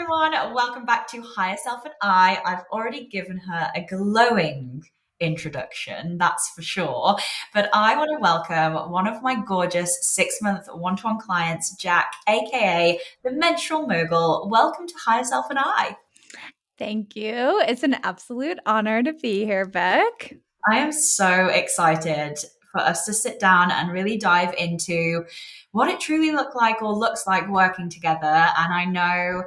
everyone. Welcome back to Higher Self and I. I've already given her a glowing introduction, that's for sure. But I want to welcome one of my gorgeous 6-month one-to-one clients, Jack, aka the Menstrual Mogul. Welcome to Higher Self and I. Thank you. It's an absolute honor to be here, Beck. I am so excited for us to sit down and really dive into what it truly looks like working together. And I know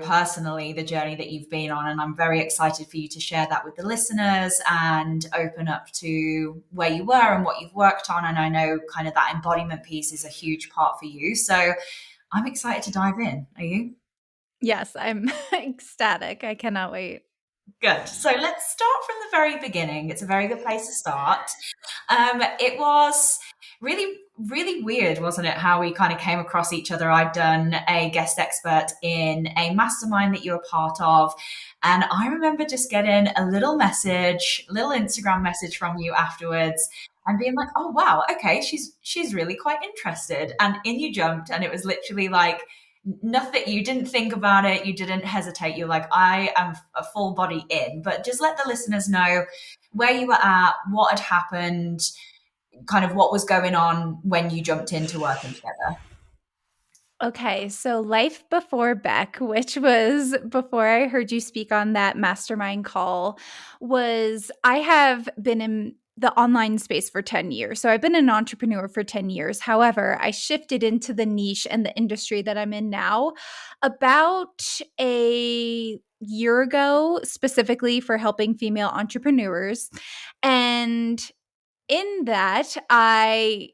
personally the journey that you've been on, and I'm very excited for you to share that with the listeners and open up to where you were and what you've worked on. And I know kind of that embodiment piece is a huge part for you. So I'm excited to dive in. Are you? Yes, I'm ecstatic. I cannot wait. Good. So let's start from the very beginning. It's a very good place to start. It was really, really weird, wasn't it? How we kind of came across each other. I'd done a guest expert in a mastermind that you were part of. And I remember just getting a little message, little Instagram message from you afterwards and being like, oh wow, okay, she's really quite interested. And in you jumped, and it was literally like nothing, you didn't think about it, you didn't hesitate, you're like, I am a full body in. But just let the listeners know where you were at, what had happened, kind of what was going on when you jumped into working together. Okay, so life before Beck, which was before I heard you speak on that mastermind call, was I have been in the online space for 10 years. So I've been an entrepreneur for 10 years. However, I shifted into the niche and the industry that I'm in now about a year ago, specifically for helping female entrepreneurs. And in that I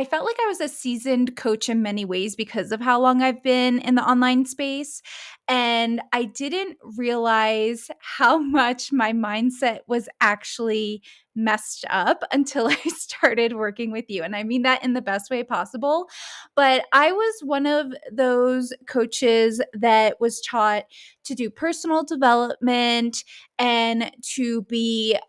felt like I was a seasoned coach in many ways because of how long I've been in the online space, and I didn't realize how much my mindset was actually messed up until I started working with you, and I mean that in the best way possible. But I was one of those coaches that was taught to do personal development and to be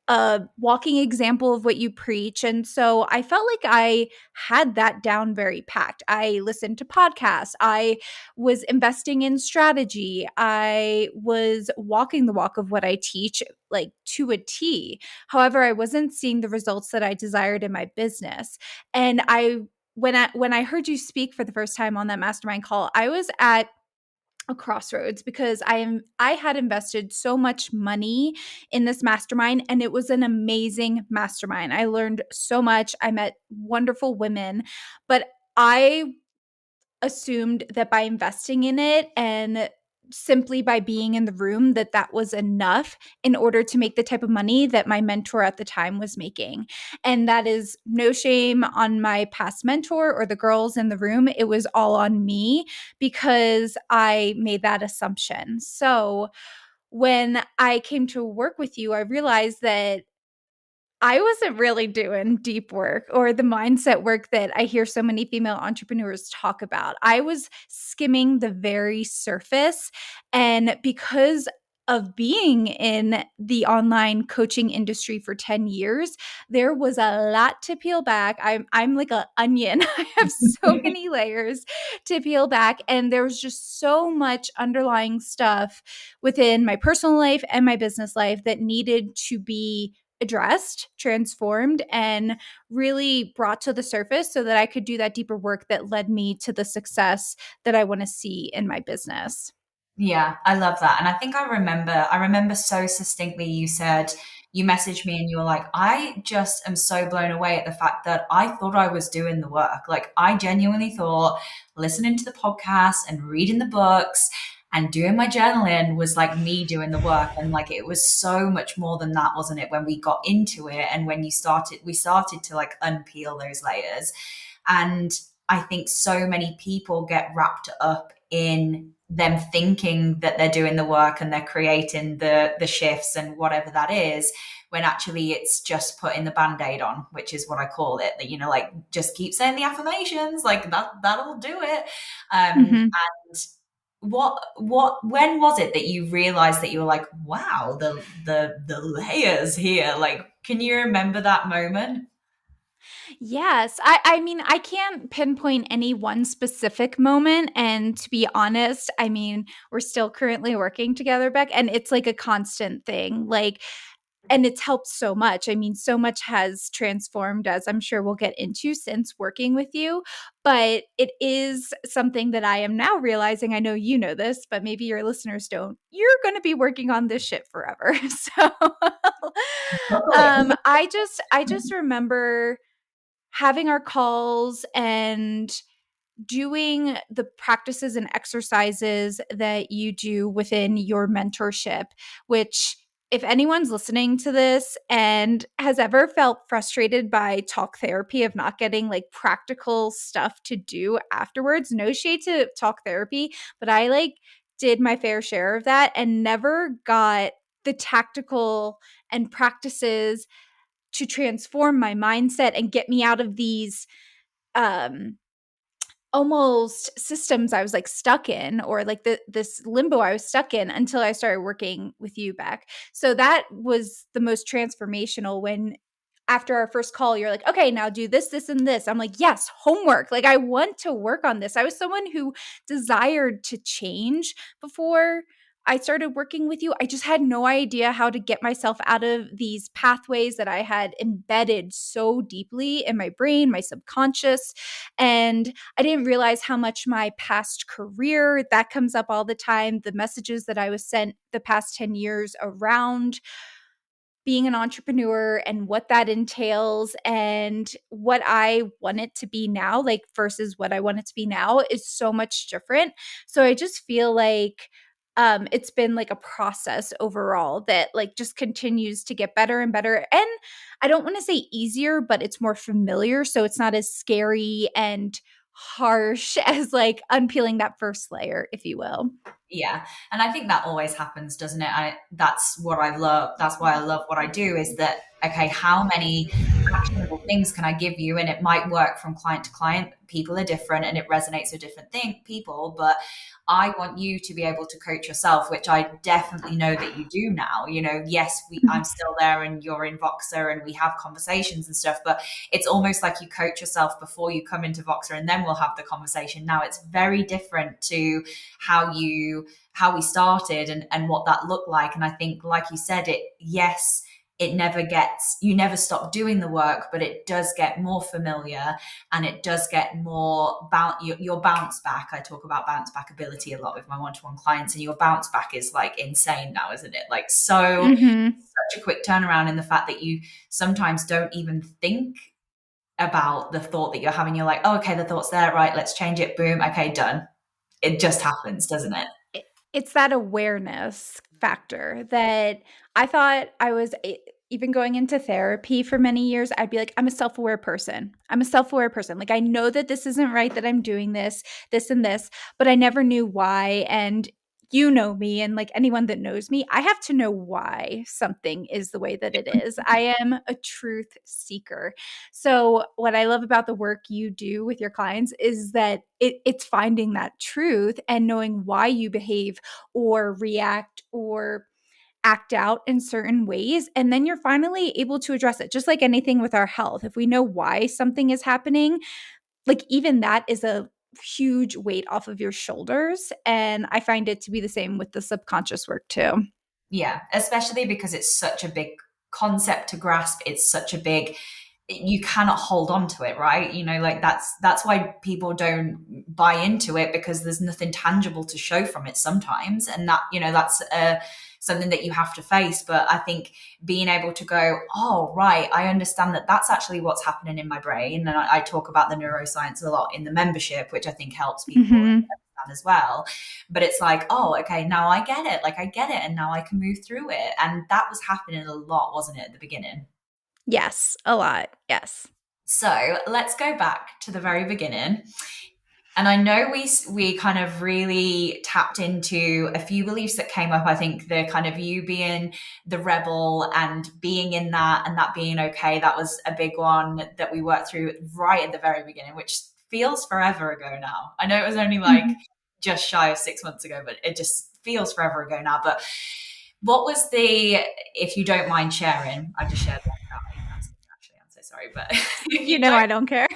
a walking example of what you preach. And so I felt like I had that down very packed. I listened to podcasts. I was investing in strategy. I was walking the walk of what I teach, like to a T. However, I wasn't seeing the results that I desired in my business. And when I heard you speak for the first time on that mastermind call, I was at a crossroads because I had invested so much money in this mastermind, and it was an amazing mastermind. I learned so much. I met wonderful women, but I assumed that by investing in it and simply by being in the room that was enough in order to make the type of money that my mentor at the time was making. And that is no shame on my past mentor or the girls in the room. It was all on me because I made that assumption. So when I came to work with you, I realized that I wasn't really doing deep work or the mindset work that I hear so many female entrepreneurs talk about. I was skimming the very surface. And because of being in the online coaching industry for 10 years, there was a lot to peel back. I'm like an onion. I have so many layers to peel back. And there was just so much underlying stuff within my personal life and my business life that needed to be addressed, transformed, and really brought to the surface so that I could do that deeper work that led me to the success that I want to see in my business. Yeah, I love that. And I remember so succinctly you said, you messaged me and you were like, I just am so blown away at the fact that I thought I was doing the work. Like I genuinely thought listening to the podcast and reading the books and doing my journaling was like me doing the work. And like it was so much more than that, wasn't it? When we got into it and when we started to like unpeel those layers. And I think so many people get wrapped up in them thinking that they're doing the work and they're creating the shifts and whatever that is, when actually it's just putting the band-aid on, which is what I call it. That, like, just keep saying the affirmations, like that'll do it. Mhm. And when was it that you realized that you were like, wow, the layers here? Like, can you remember that moment? Yes. I mean, I can't pinpoint any one specific moment. And to be honest, I mean, we're still currently working together, Beck, and it's like a constant thing. Like, and it's helped so much. I mean, so much has transformed, as I'm sure we'll get into, since working with you. But it is something that I am now realizing. I know you know this, but maybe your listeners don't. You're going to be working on this shit forever. So Totally. I just remember having our calls and doing the practices and exercises that you do within your mentorship, which, if anyone's listening to this and has ever felt frustrated by talk therapy of not getting like practical stuff to do afterwards, no shade to talk therapy, but I like did my fair share of that and never got the tactical and practices to transform my mindset and get me out of these um almost systems I was like stuck in, or like this limbo I was stuck in until I started working with you, Beck. So that was the most transformational when after our first call, you're like, okay, now do this, this, and this. I'm like, yes, homework. Like, I want to work on this. I was someone who desired to change before I started working with you. I just had no idea how to get myself out of these pathways that I had embedded so deeply in my brain, my subconscious. And I didn't realize how much my past career, that comes up all the time, the messages that I was sent the past 10 years around being an entrepreneur and what that entails and what I want it to be now, like versus what I want it to be now, is so much different. So I just feel like it's been like a process overall that like just continues to get better and better. And I don't want to say easier, but it's more familiar. So it's not as scary and harsh as like unpeeling that first layer, if you will. Yeah. And I think that always happens, doesn't it? That's what I love. That's why I love what I do is that, okay, how many actionable things can I give you? And it might work from client to client. People are different and it resonates with different people, but I want you to be able to coach yourself, which I definitely know that you do now. Yes, I'm still there and you're in Voxer and we have conversations and stuff, but it's almost like you coach yourself before you come into Voxer and then we'll have the conversation. Now it's very different to how we started and what that looked like. And I think, like you said, it never gets, you never stop doing the work, but it does get more familiar and it does get more your bounce back. I talk about bounce back ability a lot with my one-to-one clients, and your bounce back is like insane now, isn't it? Like, Mm-hmm. such a quick turnaround in the fact that you sometimes don't even think about the thought that you're having. You're like, oh, okay, the thought's there, right? Let's change it. Boom. Okay, done. It just happens, doesn't it? It's that awareness factor that I thought I was even going into therapy for many years. I'd be like, I'm a self aware person. I'm a self aware person. Like, I know that this isn't right, that I'm doing this, this, and this, but I never knew why. And you know me, and like anyone that knows me, I have to know why something is the way that it is. I am a truth seeker. So, what I love about the work you do with your clients is that it's finding that truth and knowing why you behave or react or act out in certain ways. And then you're finally able to address it, just like anything with our health. If we know why something is happening, like even that is a huge weight off of your shoulders. And I find it to be the same with the subconscious work too. Yeah, especially because it's such a big concept to grasp. It's such a big, you cannot hold on to it, right? Like that's why people don't buy into it, because there's nothing tangible to show from it sometimes. And that's something that you have to face. But I think being able to go, oh, right, I understand that that's actually what's happening in my brain. And I talk about the neuroscience a lot in the membership, which I think helps people Mm-hmm. understand as well. But it's like, oh, okay, now I get it. Like, I get it, and now I can move through it. And that was happening a lot, wasn't it, at the beginning? Yes, a lot. Yes. So let's go back to the very beginning. And I know we kind of really tapped into a few beliefs that came up. I think the kind of you being the rebel and being in that and that being okay, that was a big one that we worked through right at the very beginning, which feels forever ago now. I know it was only like Mhm. just shy of 6 months ago, but it just feels forever ago now. But what was the, if you don't mind sharing, I just shared that without even asking, actually, I'm so sorry, but You know I don't care.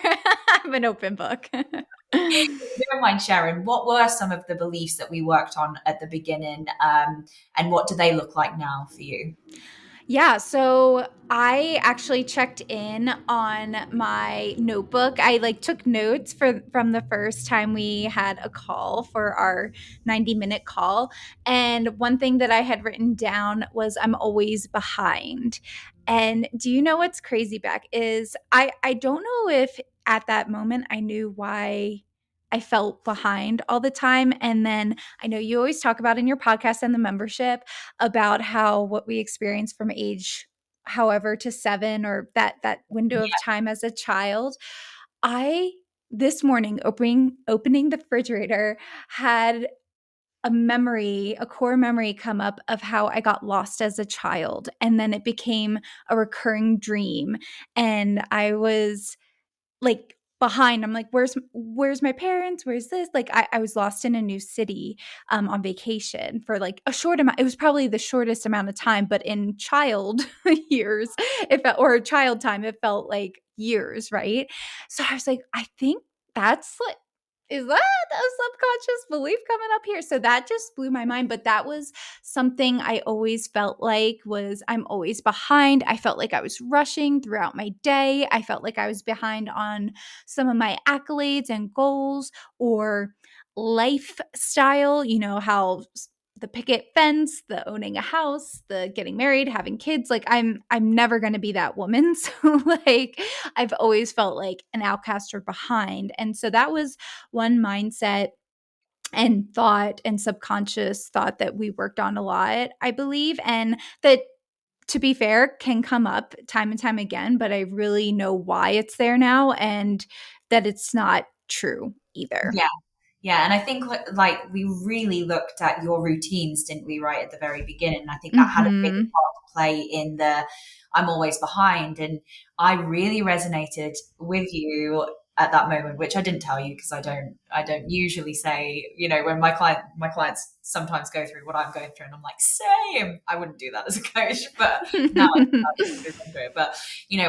I'm an open book. if you don't mind sharing, what were some of the beliefs that we worked on at the beginning, and what do they look like now for you? Yeah, so I actually checked in on my notebook. I like took notes from the first time we had a call for our 90-minute call. And one thing that I had written down was I'm always behind. And do you know what's crazy, Beck, is I don't know if at that moment I knew why I felt behind all the time. And then I know you always talk about in your podcast and the membership about how what we experience from age however to 7 or that window of time as a child. I this morning opening the refrigerator had a core memory come up of how I got lost as a child, and then it became a recurring dream, and I was like behind. I'm like, where's my parents? Where's this? Like I was lost in a new city on vacation for like a short amount. It was probably the shortest amount of time, but in child years, it felt, or child time, it felt like years, right? So I was like, I think that's like, is that a subconscious belief coming up here? So that just blew my mind. But that was something I always felt like was I'm always behind. I felt like I was rushing throughout my day. I felt like I was behind on some of my accolades and goals or lifestyle, you know, how the picket fence, the owning a house, the getting married, having kids, like I'm never going to be that woman. So like I've always felt like an outcast or behind. And so that was one mindset and thought and subconscious thought that we worked on a lot, I believe, and that to be fair can come up time and time again, but I really know why it's there now and that it's not true either. Yeah. Yeah, and I think like we really looked at your routines, didn't we, right at the very beginning? And I think that had a big Mhm. part to play in the I'm always behind. And I really resonated with you at that moment, which I didn't tell you because I don't usually say, when my clients sometimes go through what I'm going through and I'm like, same. I wouldn't do that as a coach, but now I can move on to it. But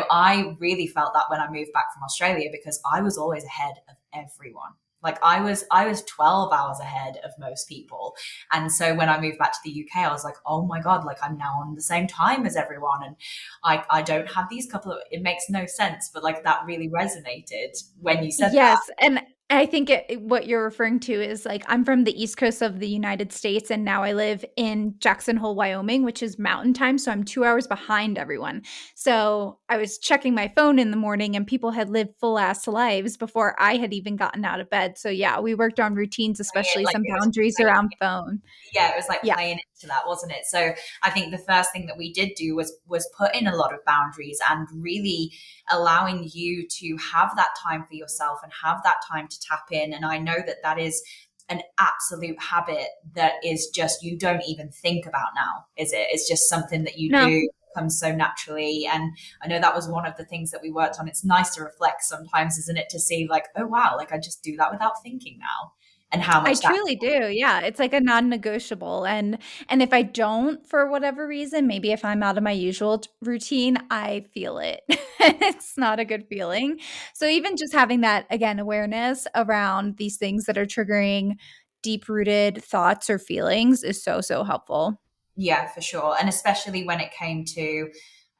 I really felt that when I moved back from Australia because I was always ahead of everyone. Like I was 12 hours ahead of most people. And so when I moved back to the UK, I was like, oh my God, like I'm now on the same time as everyone. And I don't have these couple of, it makes no sense, but like that really resonated when you said that. Yes, and I think what you're referring to is like I'm from the East Coast of the United States, and now I live in Jackson Hole, Wyoming, which is mountain time. So I'm 2 hours behind everyone. So I was checking my phone in the morning, and people had lived full ass lives before I had even gotten out of bed. So yeah, we worked on routines, especially Like some it was boundaries around phone. yeah, it was like Yeah. playing into that, wasn't it? So I think the first thing that we did do was put in a lot of boundaries and really allowing you to have that time for yourself and have that time to tap in. And I know that that is an absolute habit that is just you don't even think about now, is it? It's just something that you No, do comes so naturally. And I know that was one of the things that we worked on. It's nice to reflect sometimes, isn't it, to see like, oh wow, like I just do that without thinking now and how I much that truly do. Yeah, it's like a non-negotiable, and if I don't for whatever reason, maybe if I'm out of my usual routine, I feel it. It's not a good feeling. So even just having that again awareness around these things that are triggering deep-rooted thoughts or feelings is so so helpful. yeah, for sure. And especially when it came to,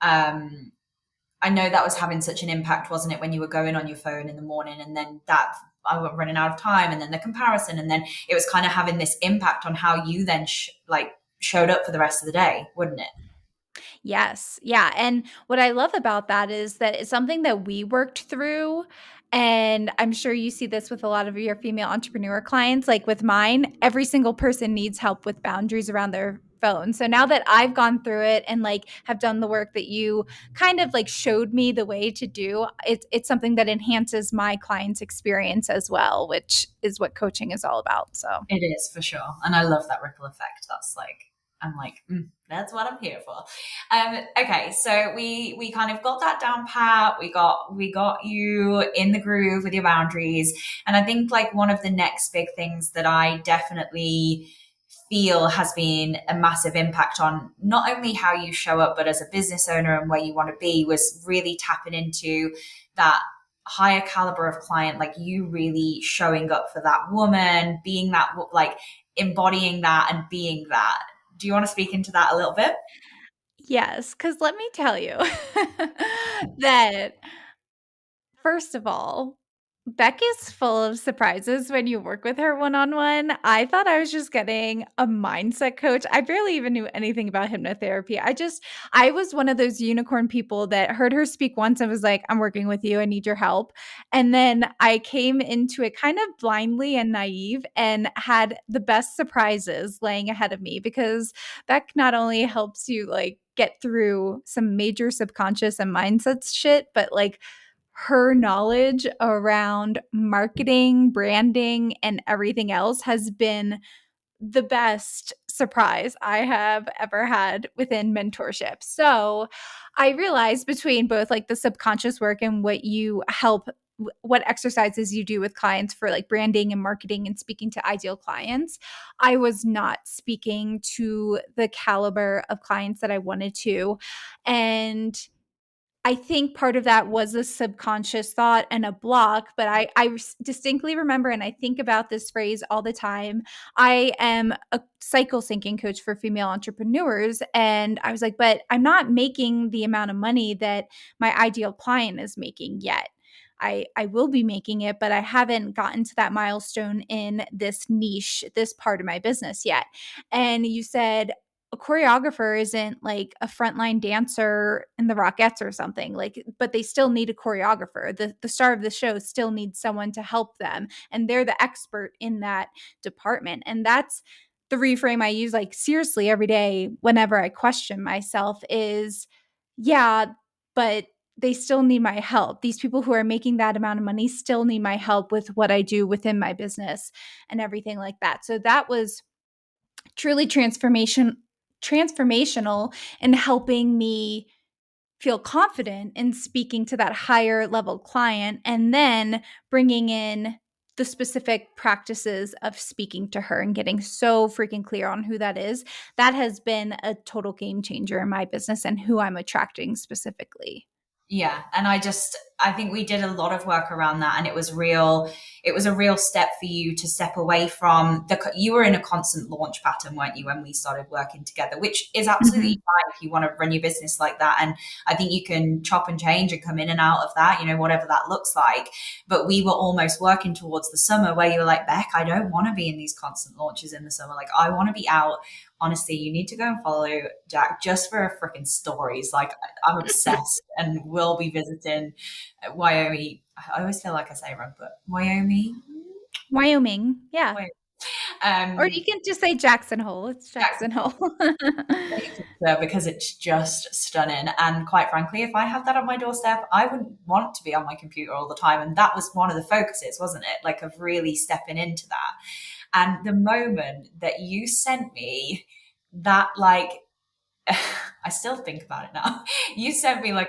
um, I know that was having such an impact, wasn't it, when you were going on your phone in the morning and then that I was running out of time and then the comparison and then it was kind of having this impact on how you then showed up for the rest of the day, wouldn't it? Yes. Yeah. And what I love about that is that it's something that we worked through. And I'm sure you see this with a lot of your female entrepreneur clients. Like with mine, every single person needs help with boundaries around their phone. So now that I've gone through it and like have done the work that you kind of like showed me the way to do, it's something that enhances my clients' experience as well, which is what coaching is all about. So It is for sure. And I love that ripple effect. That's like, I'm like, that's what I'm here for. Okay, so we kind of got that down pat. We got you in the groove with your boundaries, and I think like one of the next big things that I definitely feel has been a massive impact on not only how you show up, but as a business owner and where you want to be, was really tapping into that higher caliber of client, like you really showing up for that woman, being that, like embodying that and being that. Do you want to speak into that a little bit? Yes, because let me tell you that first of all, Beck is full of surprises when you work with her one on one. I thought I was just getting a mindset coach. I barely even knew anything about hypnotherapy. I was one of those unicorn people that heard her speak once and was like, I'm working with you. I need your help. And then I came into it kind of blindly and naive and had the best surprises laying ahead of me because Beck not only helps you like get through some major subconscious and mindset shit, but like her knowledge around marketing, branding, and everything else has been the best surprise I have ever had within mentorship. So I realized between both like the subconscious work and what you help, what exercises you do with clients for like branding and marketing and speaking to ideal clients, I was not speaking to the caliber of clients that I wanted to. And I think part of that was a subconscious thought and a block, but distinctly remember, and I think about this phrase all the time. I am a cycle syncing coach for female entrepreneurs. And I was like, but I'm not making the amount of money that my ideal client is making yet. I will be making it, but I haven't gotten to that milestone in this niche, this part of my business yet. And you said, a choreographer isn't like a frontline dancer in the Rockettes or something like, but they still need a choreographer. The star of the show still needs someone to help them, and they're the expert in that department. And that's the reframe I use like seriously every day whenever I question myself is, yeah, but they still need my help. These people who are making that amount of money still need my help with what I do within my business and everything like that. So that was truly transformational in helping me feel confident in speaking to that higher level client and then bringing in the specific practices of speaking to her and getting so freaking clear on who that is. That has been a total game changer in my business and who I'm attracting specifically. Yeah, and I think we did a lot of work around that, and it was a real step for you to step away from you were in a constant launch pattern, weren't you, when we started working together, which is absolutely Mhm. fine if you want to run your business like that. And I think you can chop and change and come in and out of that, whatever that looks like. But we were almost working towards the summer where you were like, Beck, I don't want to be in these constant launches in the summer. Like, I want to be out. Honestly, you need to go and follow Jack just for freaking stories. Like, I'm obsessed, and we'll be visiting Wyoming. I always feel like I say it wrong, but Wyoming. Wyoming. Yeah. Or you Um, can just say Jackson Hole. It's Jackson Jackson Hole. because it's just stunning. And quite frankly, if I had that on my doorstep, I wouldn't want to be on my computer all the time. And that was one of the focuses, wasn't it? Like, of really stepping into that. And the moment that you sent me that, like, I still think about it now. You sent me like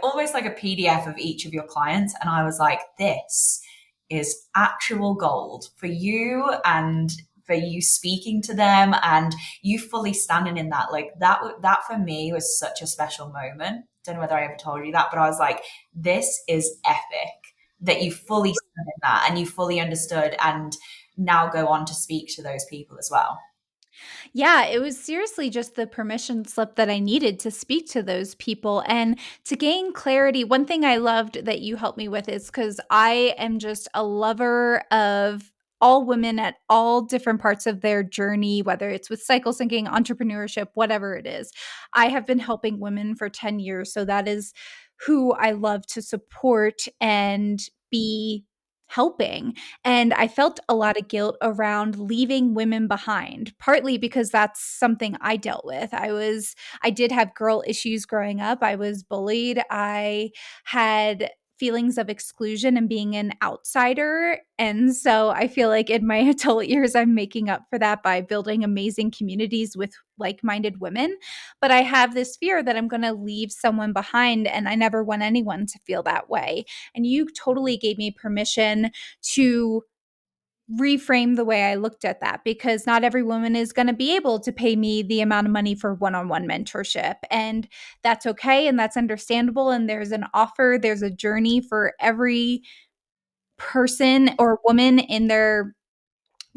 almost like a PDF of each of your clients, and I was like, "This is actual gold for you, and for you speaking to them, and you fully standing in that." Like that for me was such a special moment. Don't know whether I ever told you that, but I was like, "This is epic." That you fully stood in that, and you fully understood, and now go on to speak to those people as well. Yeah, it was seriously just the permission slip that I needed to speak to those people and to gain clarity. One thing I loved that you helped me with is because I am just a lover of all women at all different parts of their journey, whether it's with cycle syncing, entrepreneurship, whatever it is. I have been helping women for 10 years. So that is who I love to support and be helping. And I felt a lot of guilt around leaving women behind, partly because that's something I dealt with. I did have girl issues growing up. I was bullied. I had feelings of exclusion and being an outsider. And so I feel like in my adult years, I'm making up for that by building amazing communities with like minded women. But I have this fear that I'm going to leave someone behind, and I never want anyone to feel that way. And you totally gave me permission to reframe the way I looked at that, because not every woman is going to be able to pay me the amount of money for one-on-one mentorship. And that's okay. And that's understandable. And there's an offer, there's a journey for every person or woman in their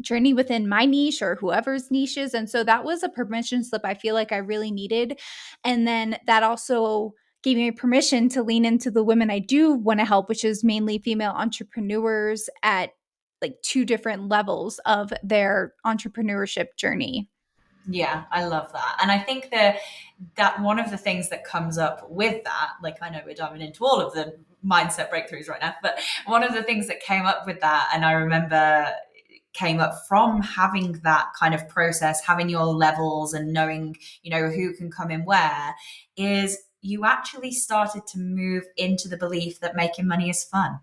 journey within my niche or whoever's niches. And so that was a permission slip I feel like I really needed. And then that also gave me permission to lean into the women I do want to help, which is mainly female entrepreneurs at like two different levels of their entrepreneurship journey. Yeah, I love that. And I think that one of the things that comes up with that, like I know we're diving into all of the mindset breakthroughs right now, but one of the things that came up with that, and I remember came up from having that kind of process, having your levels and knowing, who can come in where, is you actually started to move into the belief that making money is fun.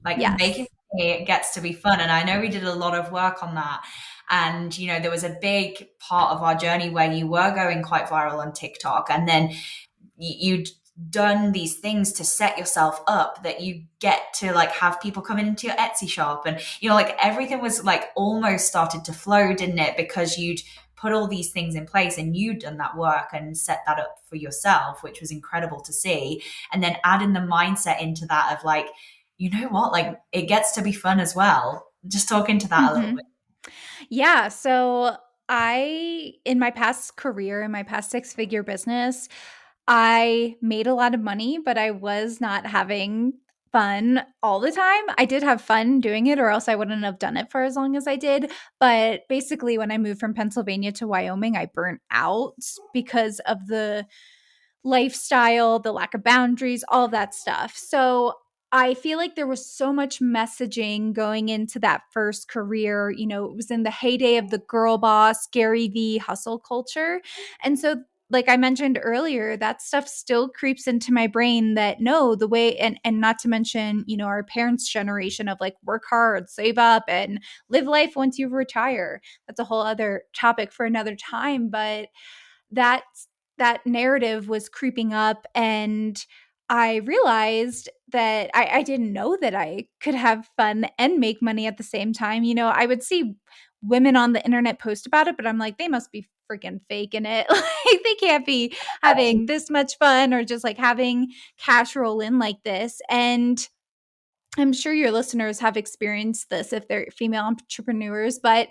Like making Yes. it gets to be fun. And I know we did a lot of work on that. And, there was a big part of our journey where you were going quite viral on TikTok. And then you'd done these things to set yourself up that you get to like have people come into your Etsy shop. And, like everything was like almost started to flow, didn't it? Because you'd put all these things in place and you'd done that work and set that up for yourself, which was incredible to see. And then adding the mindset into that of like, you know what, like it gets to be fun as well. Just talk into that a little Mm-hmm. bit. Yeah. So in my past career, in my past six-figure business, I made a lot of money, but I was not having fun all the time. I did have fun doing it, or else I wouldn't have done it for as long as I did. But basically, when I moved from Pennsylvania to Wyoming, I burnt out because of the lifestyle, the lack of boundaries, all of that stuff. So I feel like there was so much messaging going into that first career. It was in the heyday of the girl boss, Gary V hustle culture. And so, like I mentioned earlier, that stuff still creeps into my brain that no, the way, and not to mention, our parents' generation of like work hard, save up, and live life once you retire. That's a whole other topic for another time. But that that narrative was creeping up, and I realized that I didn't know that I could have fun and make money at the same time. I would see women on the internet post about it, but I'm like, they must be freaking faking it. Like they can't be having this much fun or just like having cash roll in like this. And I'm sure your listeners have experienced this if they're female entrepreneurs, but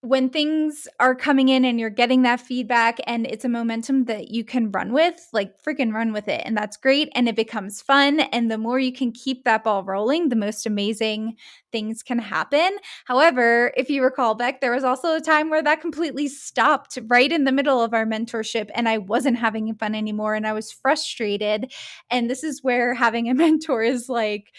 when things are coming in and you're getting that feedback and it's a momentum that you can run with, like freaking run with it. And that's great. And it becomes fun. And the more you can keep that ball rolling, the most amazing things can happen. However, if you recall back, there was also a time where that completely stopped right in the middle of our mentorship and I wasn't having fun anymore and I was frustrated. And this is where having a mentor is like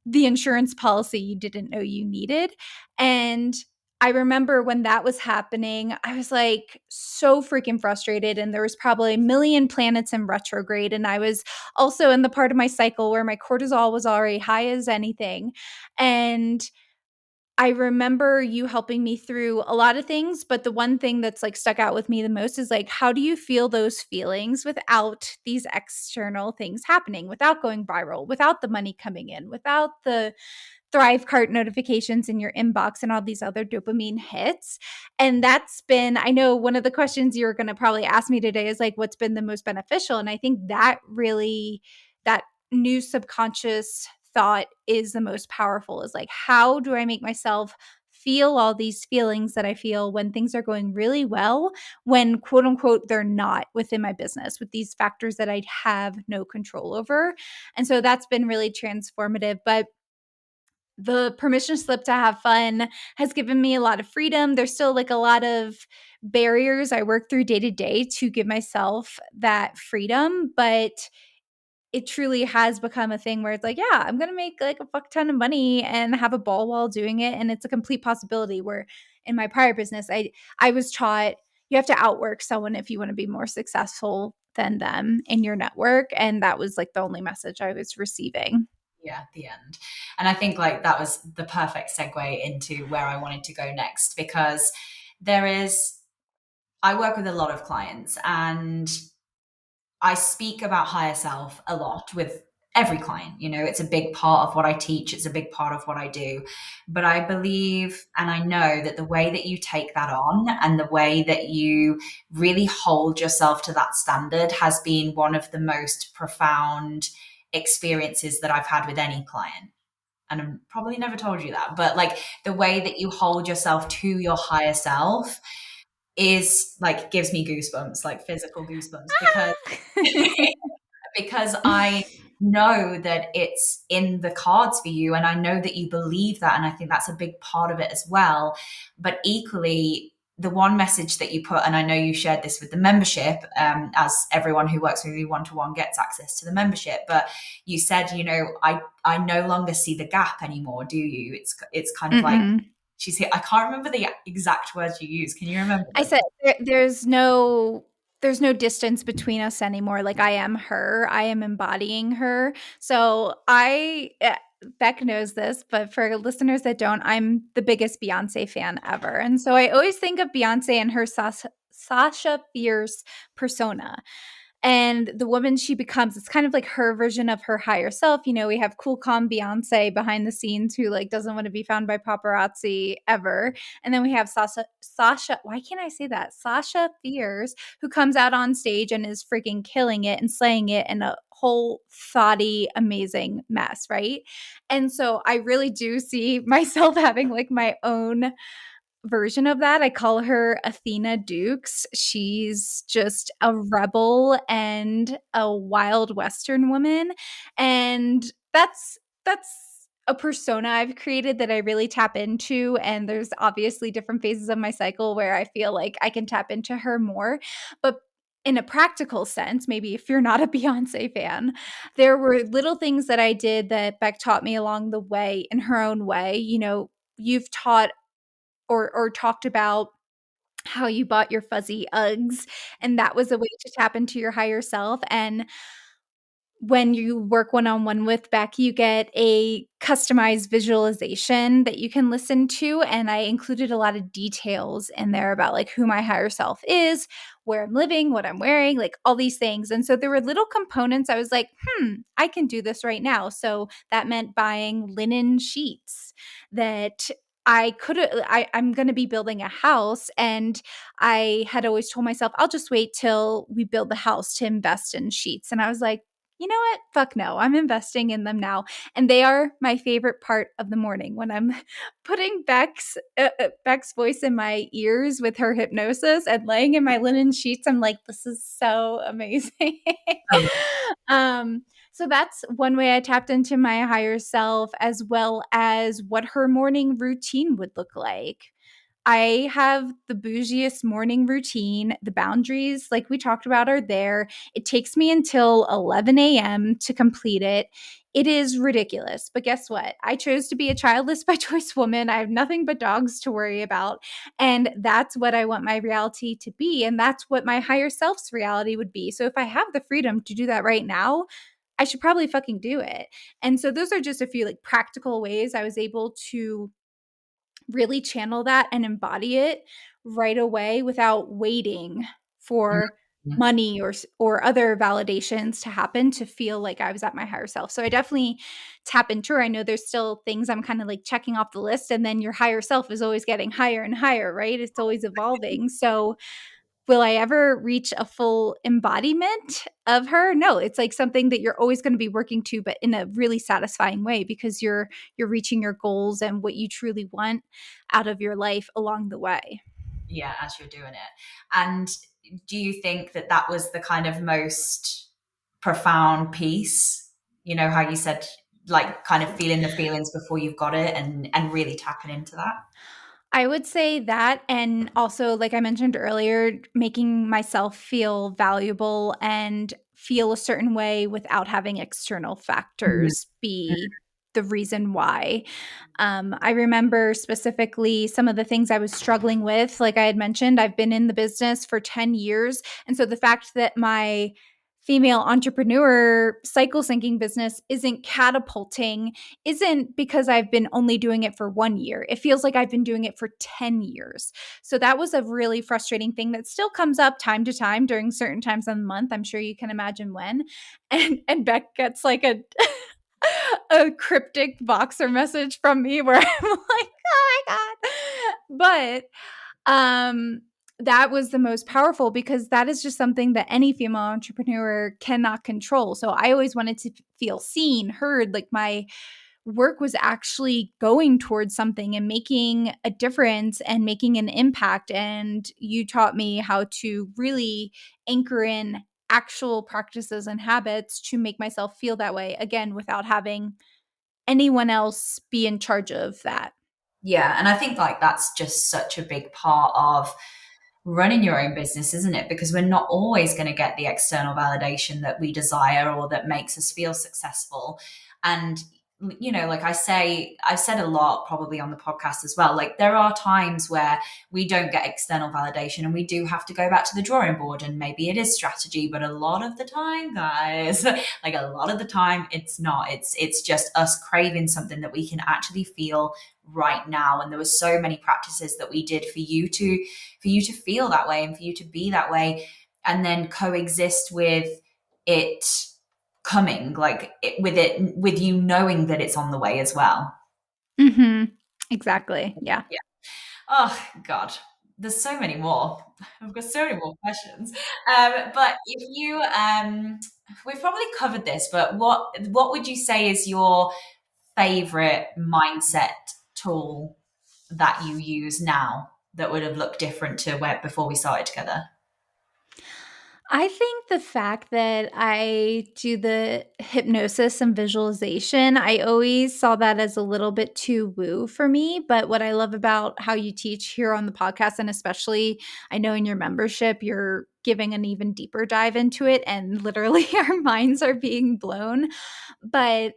the insurance policy you didn't know you needed. And I remember when that was happening, I was like so freaking frustrated. And there was probably a million planets in retrograde. And I was also in the part of my cycle where my cortisol was already high as anything. And I remember you helping me through a lot of things, but the one thing that's like stuck out with me the most is like, how do you feel those feelings without these external things happening, without going viral, without the money coming in, without the Thrive cart notifications in your inbox and all these other dopamine hits? And that's been, I know one of the questions you're going to probably ask me today is like, what's been the most beneficial? And I think that really, that new subconscious thought is the most powerful, is like, how do I make myself feel all these feelings that I feel when things are going really well, when quote unquote, they're not within my business with these factors that I have no control over. And so that's been really transformative. But the permission slip to have fun has given me a lot of freedom. There's still like a lot of barriers I work through day to day to give myself that freedom, but it truly has become a thing where it's like, yeah, I'm going to make like a fuck ton of money and have a ball while doing it. And it's a complete possibility. Where in my prior business, I was taught you have to outwork someone if you want to be more successful than them in your network. And that was like the only message I was receiving. Yeah, the end. And I think like that was the perfect segue into where I wanted to go next, because there is, I work with a lot of clients and I speak about higher self a lot with every client. It's a big part of what I teach, it's a big part of what I do. But I believe and I know that the way that you take that on and the way that you really hold yourself to that standard has been one of the most profound experiences that I've had with any client. And I've probably never told you that, but like the way that you hold yourself to your higher self is like gives me goosebumps, like physical goosebumps, because I know that it's in the cards for you and I know that you believe that, and I think that's a big part of it as well. But equally, the one message that you put, and I know you shared this with the membership, as everyone who works with you one-to-one gets access to the membership, but you said, I no longer see the gap anymore. Do you? It's kind of like Mm-mm. she's here. I can't remember the exact words you used. Can you remember I them? said there's no distance between us anymore. Like I am her, I am embodying her. So Beck knows this, but for listeners that don't, I'm the biggest Beyonce fan ever. And so I always think of Beyonce and her Sasha Fierce persona. And the woman she becomes, it's kind of like her version of her higher self. We have cool, calm Beyonce behind the scenes who like doesn't want to be found by paparazzi ever. And then we have Sasha, why can't I say that? Sasha Fierce, who comes out on stage and is freaking killing it and slaying it in a whole thoughty, amazing mess, right? And so I really do see myself having like my own version of that. I call her Athena Dukes. She's just a rebel and a wild Western woman. And that's a persona I've created that I really tap into. And there's obviously different phases of my cycle where I feel like I can tap into her more. But in a practical sense, maybe if you're not a Beyonce fan, there were little things that I did that Beck taught me along the way in her own way. You've taught or talked about how you bought your fuzzy Uggs, and that was a way to tap into your higher self. And when you work one-on-one with Beck, you get a customized visualization that you can listen to, and I included a lot of details in there about like who my higher self is, where I'm living, what I'm wearing, like all these things. And so there were little components I was like, I can do this right now. So that meant buying linen sheets that I'm going to be building a house, and I had always told myself I'll just wait till we build the house to invest in sheets. And I was like, you know what? Fuck no. I'm investing in them now. And they are my favorite part of the morning when I'm putting Beck's voice in my ears with her hypnosis and laying in my linen sheets. I'm like, this is so amazing. Oh, um, so that's one way I tapped into my higher self, as well as what her morning routine would look like. I have the bougiest morning routine. The boundaries, like we talked about, are there. It takes me until 11 a.m. to complete it. It is ridiculous. But guess what? I chose to be a childless by choice woman. I have nothing but dogs to worry about. And that's what I want my reality to be. And that's what my higher self's reality would be. So if I have the freedom to do that right now, I should probably fucking do it. And so those are just a few like practical ways I was able to really channel that and embody it right away without waiting for mhm. money or other validations to happen to feel like I was at my higher self. So I definitely tap into her. I know there's still things I'm kind of like checking off the list, and then your higher self is always getting higher and higher, right? It's always evolving. So will I ever reach a full embodiment of her? No, it's like something that you're always going to be working to, but in a really satisfying way, because you're reaching your goals and what you truly want out of your life along the way. Yeah, as you're doing it. And do you think that that was the kind of most profound piece? How you said, like, kind of feeling the feelings before you've got it, and really tapping into that. I would say that, and also, like I mentioned earlier, making myself feel valuable and feel a certain way without having external Mhm. factors be the reason why. I remember specifically some of the things I was struggling with. Like I had mentioned, I've been in the business for 10 years. And so the fact that my female entrepreneur cycle syncing business isn't catapulting isn't because I've been only doing it for 1 year. It feels like I've been doing it for 10 years. So that was a really frustrating thing that still comes up time to time during certain times of the month. I'm sure you can imagine when. And Beck gets like a cryptic Voxer message from me where I'm like, oh my God. But that was the most powerful because that is just something that any female entrepreneur cannot control. So I always wanted to feel seen, heard, like my work was actually going towards something and making a difference and making an impact. And you taught me how to really anchor in actual practices and habits to make myself feel that way again without having anyone else be in charge of that. Yeah, and I think like that's just such a big part of running your own business, isn't it? Because we're not always going to get the external validation that we desire or that makes us feel successful. And, you know, like I've said a lot probably on the podcast as well. Like there are times where we don't get external validation and we do have to go back to the drawing board, and maybe it is strategy, but a lot of the time, guys, like a lot of the time it's not. It's just us craving something that we can actually feel right now. And there were so many practices that we did for you to feel that way and for you to be that way, and then coexist with it coming, like with you knowing that it's on the way as well. Mm-hmm. Exactly. Yeah. Yeah. Oh God, there's so many more. I've got so many more questions. But if you we've probably covered this, but what would you say is your favorite mindset tool that you use now that would have looked different to where before we started together? I think the fact that I do the hypnosis and visualization, I always saw that as a little bit too woo for me. But what I love about how you teach here on the podcast, and especially I know in your membership, you're giving an even deeper dive into it, and literally our minds are being blown. But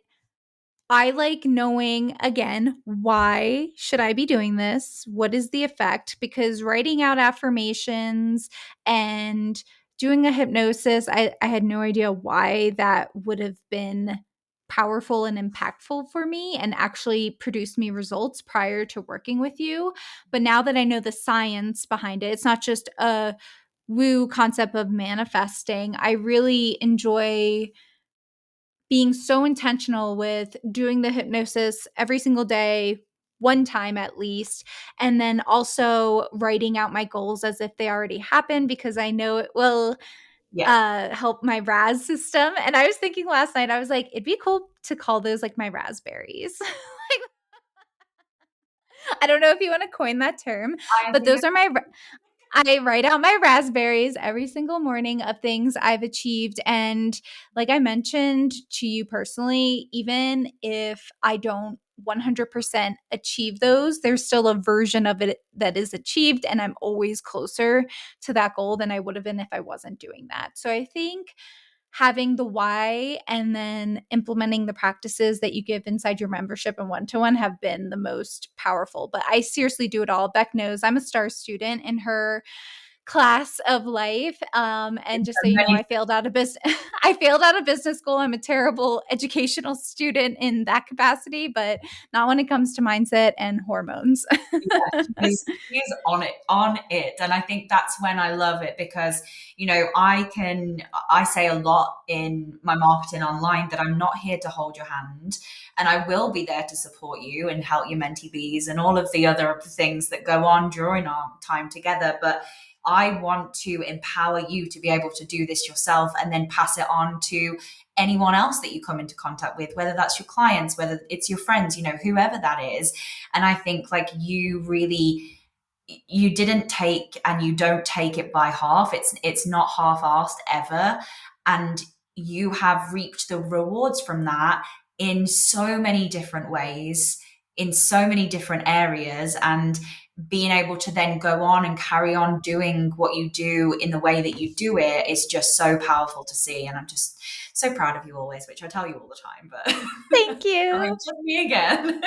I like knowing again, why should I be doing this? What is the effect? Because writing out affirmations and doing a hypnosis, I had no idea why that would have been powerful and impactful for me and actually produced me results prior to working with you. But now that I know the science behind it, it's not just a woo concept of manifesting. I really enjoy being so intentional with doing the hypnosis every single day, one time at least, and then also writing out my goals as if they already happened because I know it will Yeah. help my RAS system. And I was thinking last night, I was like, it'd be cool to call those like my raspberries. Like, I don't know if you want to coin that term, I but think those are my I write out my raspberries every single morning of things I've achieved. And like I mentioned to you personally, even if I don't 100% achieve those, there's still a version of it that is achieved. And I'm always closer to that goal than I would have been if I wasn't doing that. So I think having the why and then implementing the practices that you give inside your membership and one-to-one have been the most powerful. But I seriously do it all. Beck knows I'm a star student in her class of life. And just so you know, many. I failed out of business. I failed out of business school. I'm a terrible educational student in that capacity, but not when it comes to mindset and hormones. Yeah, she's on it. And I think that's when I love it because, you know, I say a lot in my marketing online that I'm not here to hold your hand, and I will be there to support you and help your mentee bees and all of the other things that go on during our time together. But I want to empower you to be able to do this yourself and then pass it on to anyone else that you come into contact with, whether that's your clients, whether it's your friends, you know, whoever that is. And I think like you didn't take and you don't take it by half. It's not half-assed ever. And you have reaped the rewards from that in so many different ways, in so many different areas. And being able to then go on and carry on doing what you do in the way that you do it is just so powerful to see. And I'm just so proud of you always, which I tell you all the time, but Thank I mean, you. just me again.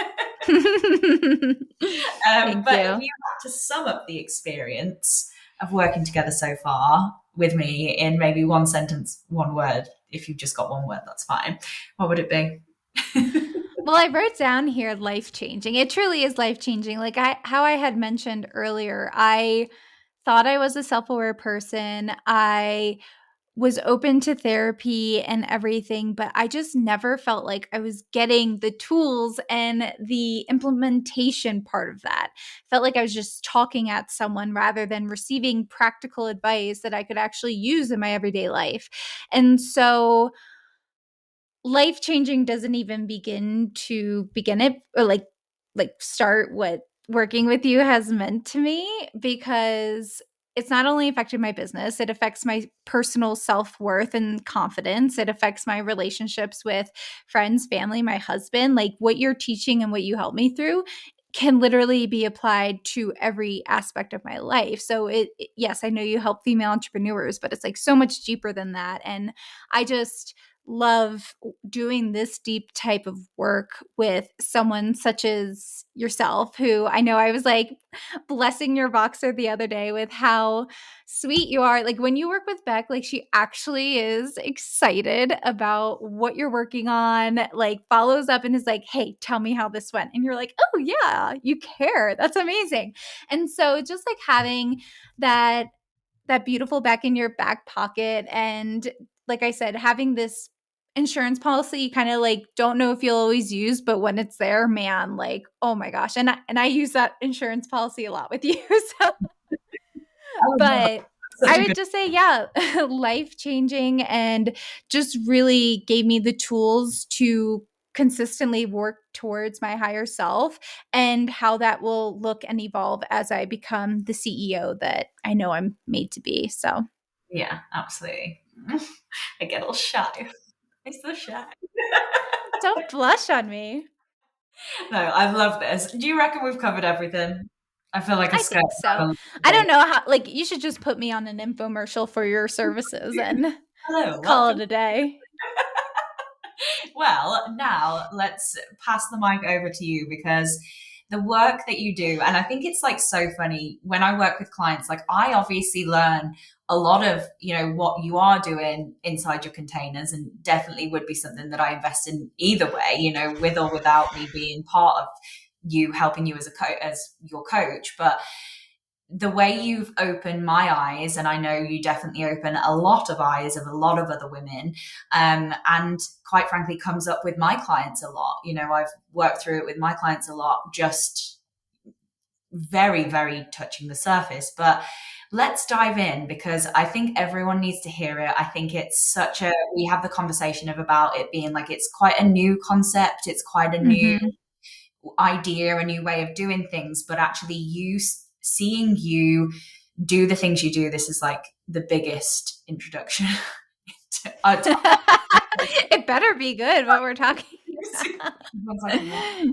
Thank But if you. you had to sum up the experience of working together so far, with me in maybe one sentence, one word. If you've just got one word, that's fine. What would it be? Well, I wrote down here life changing. It truly is life changing. Like how I had mentioned earlier, I thought I was a self aware person. I was open to therapy and everything, but I just never felt like I was getting the tools and the implementation part of that. Felt like I was just talking at someone rather than receiving practical advice that I could actually use in my everyday life. And so life changing doesn't even begin it or like start what working with you has meant to me, because it's not only affected my business, it affects my personal self-worth and confidence. It affects my relationships with friends, family, my husband. Like what you're teaching and what you help me through can literally be applied to every aspect of my life. So yes, I know you help female entrepreneurs, but it's like so much deeper than that. And I just love doing this deep type of work with someone such as yourself, who I know I was like blessing your Voxer the other day with how sweet you are. Like when you work with Beck, like she actually is excited about what you're working on, like follows up and is like, hey, tell me how this went. And you're like, oh, yeah, you care. That's amazing. And so just like having that beautiful back in your back pocket, and like I said, having this insurance policy you kind of like don't know if you'll always use, but when it's there, man, like oh my gosh. And I use that insurance policy a lot with you. So I would love but that. Such I a would good. just say, yeah, life changing, and just really gave me the tools to consistently work towards my higher self, and how that will look and evolve as I become the CEO that I know I'm made to be. So Yeah, absolutely. I get all shy. I'm so shy. don't blush on me. No, I love this. Do you reckon we've covered everything? I feel like a I skirt think so. around a little I don't bit. know how, like, you should just put me on an infomercial for your services and Hello, call welcome. it a day. Well, now let's pass the mic over to you because the work that you do, and I think it's like so funny when I work with clients, like I obviously learn a lot of, what you are doing inside your containers and definitely would be something that I invest in either way, with or without me being part of you helping you as as your coach. But the way you've opened my eyes, and I know you definitely open a lot of eyes of a lot of other women, and quite frankly, comes up with my clients a lot. I've worked through it with my clients a lot, just very, very touching the surface. But let's dive in because I think everyone needs to hear it. I think it's we have the conversation of about it being like it's quite a new concept, it's quite a new Mhm. idea, a new way of doing things, but actually seeing you do the things you do, this is like the biggest introduction to It better be good what we're talking Everyone's like, what?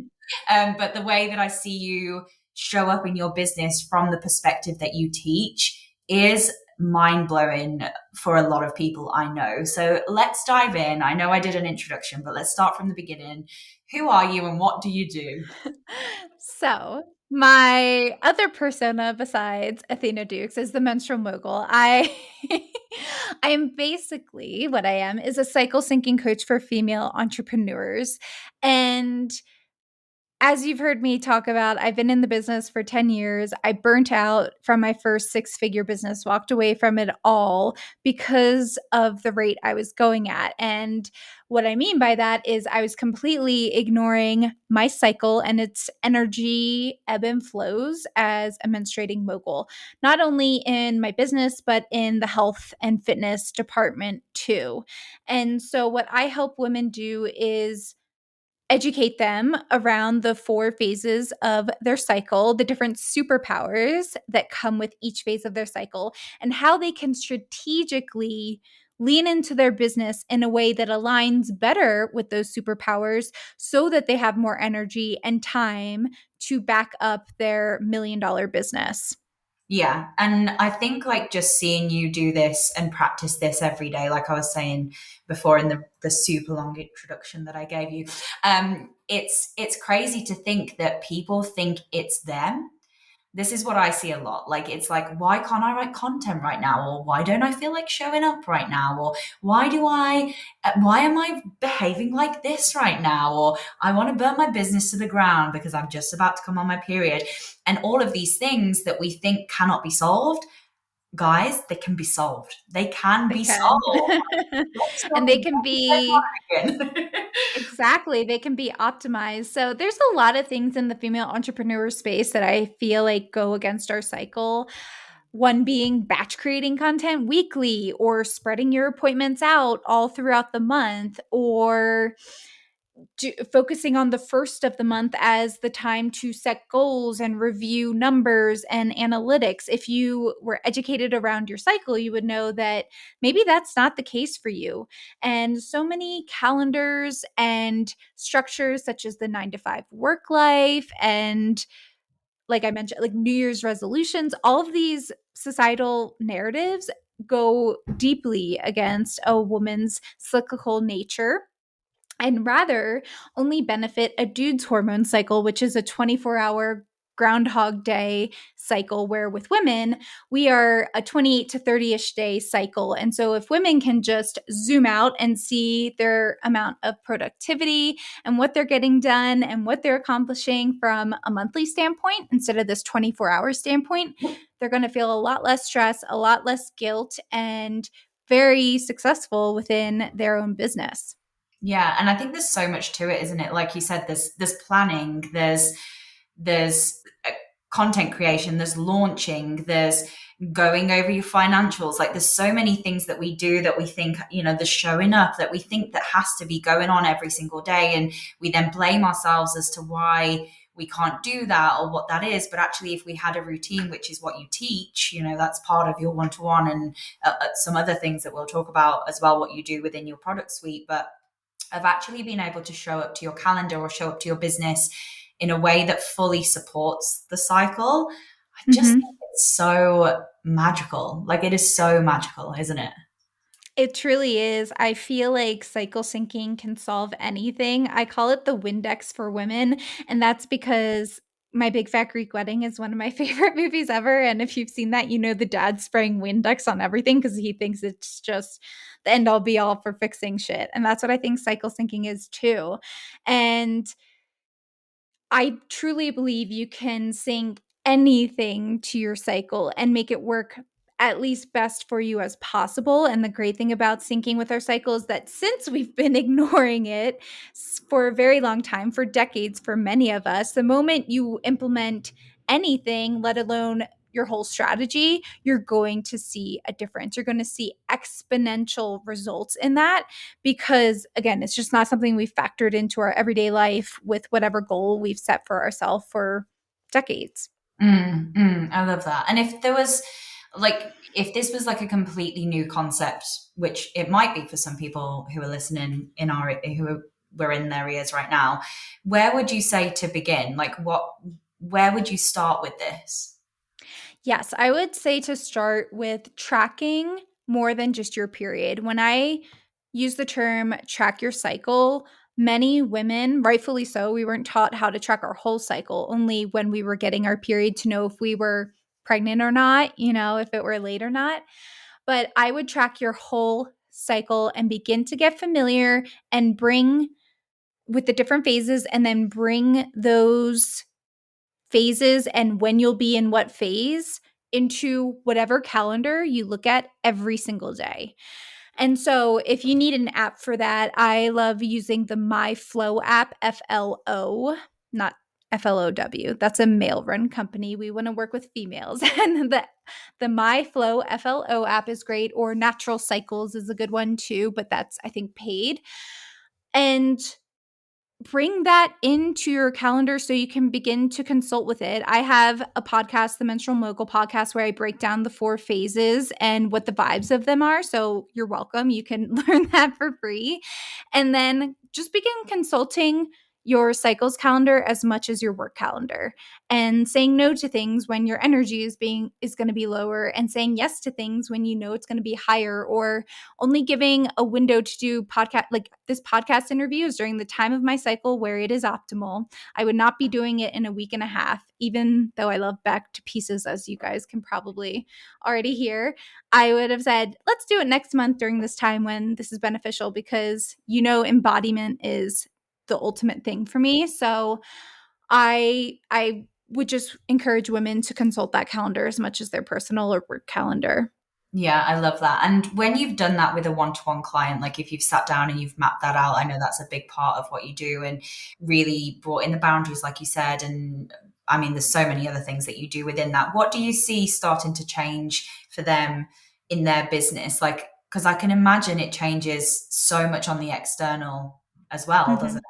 about. But the way that I see you show up in your business from the perspective that you teach is mind blowing for a lot of people I know. So let's dive in. I know I did an introduction, but let's start from the beginning. Who are you and what do you do? So, my other persona besides Athena Dukes is the menstrual mogul. I I am basically what I am is a cycle syncing coach for female entrepreneurs. And as you've heard me talk about, I've been in the business for 10 years. I burnt out from my first six-figure business, walked away from it all because of the rate I was going at. And what I mean by that is I was completely ignoring my cycle and its energy ebb and flows as a menstruating mogul, not only in my business, but in the health and fitness department too. And so, what I help women do is educate them around the four phases of their cycle, the different superpowers that come with each phase of their cycle, and how they can strategically lean into their business in a way that aligns better with those superpowers so that they have more energy and time to back up their $1 million business. Yeah. And I think like just seeing you do this and practice this every day, like I was saying before in the super long introduction that I gave you, it's crazy to think that people think it's them. this is what I see a lot. Like, it's like, why can't I write content right now? Or why don't I feel like showing up right now? Or why am I behaving like this right now? Or I want to burn my business to the ground because I'm just about to come on my period. And all of these things that we think cannot be solved, guys, they can be solved. They can They be can. solved. Let's And they can be start again. exactly, they can be optimized. So there's a lot of things in the female entrepreneur space that I feel like go against our cycle. One being batch creating content weekly or spreading your appointments out all throughout the month or focusing on the first of the month as the time to set goals and review numbers and analytics. If you were educated around your cycle, you would know that maybe that's not the case for you. And so many calendars and structures, such as the 9 to 5 work life, and like I mentioned, like New Year's resolutions, all of these societal narratives go deeply against a woman's cyclical nature and rather only benefit a dude's hormone cycle, which is a 24-hour groundhog day cycle, where with women, we are a 28 to 30-ish day cycle. And so if women can just zoom out and see their amount of productivity and what they're getting done and what they're accomplishing from a monthly standpoint instead of this 24-hour standpoint, they're going to feel a lot less stress, a lot less guilt, and very successful within their own business. Yeah, and I think there's so much to it, isn't it? Like you said, there's planning, there's content creation, there's launching, there's going over your financials. Like, there's so many things that we do that we think, the showing up that we think that has to be going on every single day, and we then blame ourselves as to why we can't do that or what that is. But actually, if we had a routine, which is what you teach, that's part of your one-to-one, and some other things that we'll talk about as well, what you do within your product suite. But of actually being able to show up to your calendar or show up to your business in a way that fully supports the cycle, I just think Mhm. it's so magical. Like, it is so magical, isn't it? It truly is. I feel like cycle syncing can solve anything. I call it the Windex for women, and that's because My Big Fat Greek Wedding is one of my favorite movies ever, and if you've seen that, you know the dad spraying Windex on everything because he thinks it's just the end all be all for fixing shit, and that's what I think cycle syncing is too. And I truly believe you can sync anything to your cycle and make it work at least best for you as possible. And the great thing about syncing with our cycle is that since we've been ignoring it for a very long time, for decades, for many of us, the moment you implement anything, let alone your whole strategy, you're going to see a difference. You're going to see exponential results in that because again, it's just not something we've factored into our everyday life with whatever goal we've set for ourselves for decades. I love that. And if this was like a completely new concept, which it might be for some people who are listening we're in their ears right now, where would you say to begin? Where would you start with this? Yes, I would say to start with tracking more than just your period. When I use the term track your cycle, many women, rightfully so, we weren't taught how to track our whole cycle, only when we were getting our period to know if we were pregnant or not, if it were late or not. But I would track your whole cycle and begin to get familiar and bring with the different phases and then bring those phases and when you'll be in what phase into whatever calendar you look at every single day. And so if you need an app for that, I love using the My Flow app, FLO, not FLOW. That's a male run company. We want to work with females. And the My Flow FLO app is great, or Natural Cycles is a good one too, but that's I think paid. And bring that into your calendar so you can begin to consult with it. I have a podcast, the Menstrual Mogul podcast, where I break down the 4 phases and what the vibes of them are. So you're welcome. You can learn that for free. And then just begin consulting your cycles calendar as much as your work calendar, and saying no to things when your energy is going to be lower, and saying yes to things when you know it's going to be higher, or only giving a window to do podcast, like this podcast interview is during the time of my cycle where it is optimal. I would not be doing it in a week and a half, even though I love Beck to pieces, as you guys can probably already hear. I would have said, let's do it next month during this time when this is beneficial, because embodiment is the ultimate thing for me. So I would just encourage women to consult that calendar as much as their personal or work calendar. Yeah, I love that. And when you've done that with a one-to-one client, like if you've sat down and you've mapped that out, I know that's a big part of what you do, and really brought in the boundaries, like you said. And I mean, there's so many other things that you do within that. What do you see starting to change for them in their business? Like, because I can imagine it changes so much on the external as well, doesn't Mhm.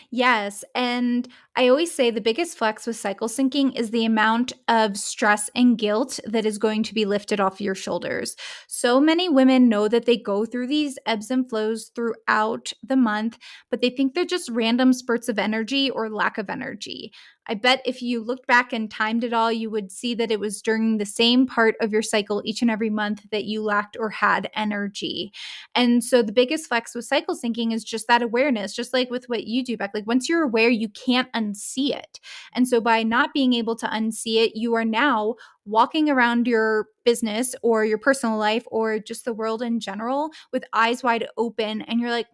Yes. And I always say the biggest flex with cycle syncing is the amount of stress and guilt that is going to be lifted off your shoulders. So many women know that they go through these ebbs and flows throughout the month, but they think they're just random spurts of energy or lack of energy. I bet if you looked back and timed it all, you would see that it was during the same part of your cycle each and every month that you lacked or had energy. And so the biggest flex with cycle syncing is just that awareness, just like with what you do, Beck. Like once you're aware, you can't unsee it. And so by not being able to unsee it, you are now walking around your business or your personal life or just the world in general with eyes wide open, and you're like,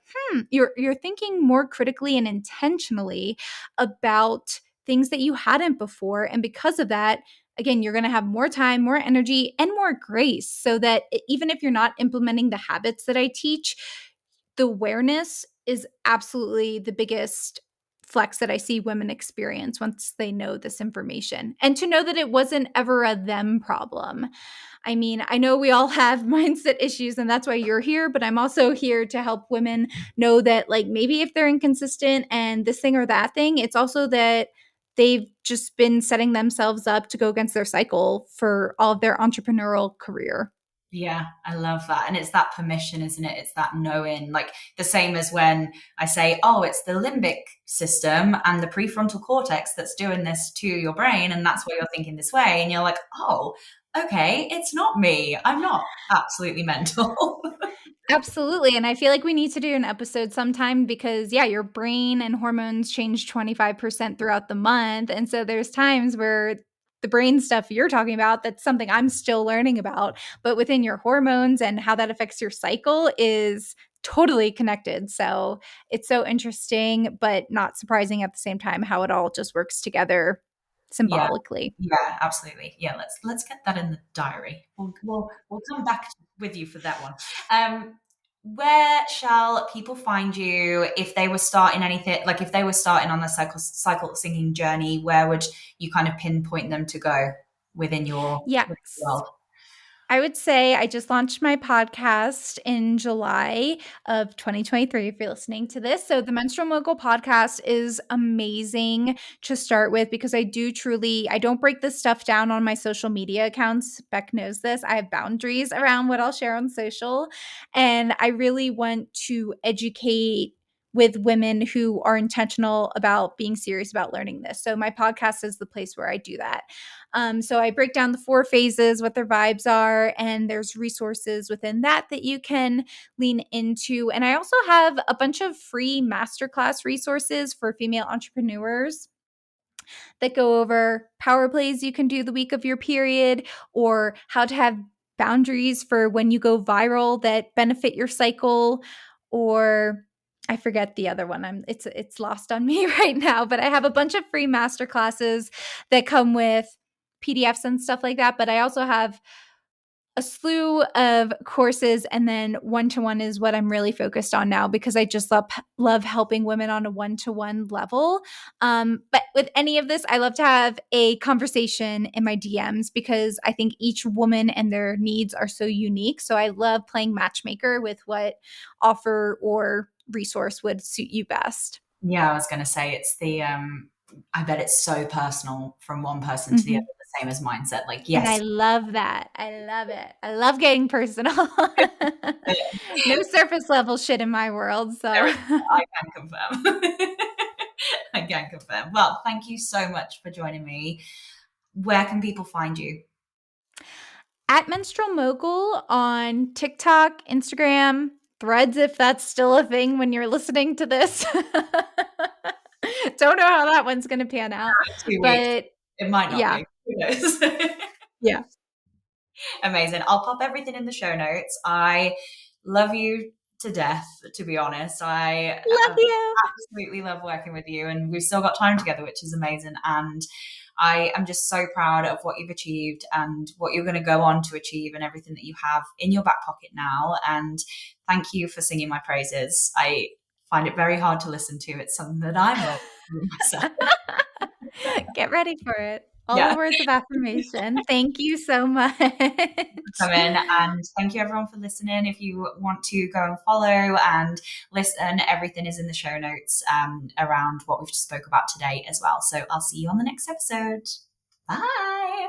you're thinking more critically and intentionally about things that you hadn't before. And because of that, again, you're going to have more time, more energy, and more grace, so that even if you're not implementing the habits that I teach, the awareness is absolutely the biggest flex that I see women experience once they know this information. And to know that it wasn't ever a them problem. I mean, I know we all have mindset issues, and that's why you're here, but I'm also here to help women know that, like, maybe if they're inconsistent and this thing or that thing, it's also that they've just been setting themselves up to go against their cycle for all of their entrepreneurial career. Yeah, I love that. And it's that permission, isn't it? It's that knowing, like the same as when I say, oh, it's the limbic system and the prefrontal cortex that's doing this to your brain. And that's why you're thinking this way. And you're like, oh, okay, it's not me. I'm not absolutely mental. Absolutely. And I feel like we need to do an episode sometime because, yeah, your brain and hormones change 25% throughout the month. And so there's times where the brain stuff you're talking about, that's something I'm still learning about. But within your hormones and how that affects your cycle is totally connected. So it's so interesting, but not surprising at the same time how it all just works together Yeah. symbolically. Yeah, absolutely. Yeah, let's get that in the diary. We'll come back with you for that one. Where shall people find you if they were starting anything, like if they were starting on the cycle singing journey? Where would you kind of pinpoint them to go within your Yes. world? I would say I just launched my podcast in July of 2023, if you're listening to this. So, the Menstrual Mogul podcast is amazing to start with because I don't break this stuff down on my social media accounts. Beck knows this. I have boundaries around what I'll share on social. And I really want to educate with women who are intentional about being serious about learning this. So, my podcast is the place where I do that. So I break down the 4 phases, what their vibes are, and there's resources within that you can lean into. And I also have a bunch of free masterclass resources for female entrepreneurs that go over power plays you can do the week of your period, or how to have boundaries for when you go viral that benefit your cycle, or I forget the other one. It's lost on me right now, but I have a bunch of free master classes that come with PDFs and stuff like that, but I also have a slew of courses, and then one-to-one is what I'm really focused on now because I just love helping women on a one-to-one level. But with any of this, I love to have a conversation in my DMs because I think each woman and their needs are so unique. So I love playing matchmaker with what offer or resource would suit you best. Yeah, I was going to say it's the I bet it's so personal from one person to the other, Mhm. the same as mindset. Like, And I yes, love that. I love it. I love getting personal. No surface level shit in my world, there so is, I can confirm. I can confirm. Well, thank you so much for joining me. Where can people find you? At Menstrual Mogul on TikTok, Instagram, Threads, if that's still a thing when you're listening to this. Don't know how that one's going to pan out, 2 weeks. but It might not yeah, be. Who knows? yeah. Amazing. I'll pop everything in the show notes. I love you to death, to be honest. I Love you. absolutely love working with you, and we've still got time together, which is amazing. And I am just so proud of what you've achieved and what you're going to go on to achieve and everything that you have in your back pocket now. And thank you for singing my praises. I find it very hard to listen to. It's something that I'm learning myself. Get ready for it. All the Yeah. words of affirmation. Thank you so much. Come in, and thank you everyone for listening. If you want to go and follow and listen, everything is in the show notes around what we've just spoke about today as well. So I'll see you on the next episode. Bye.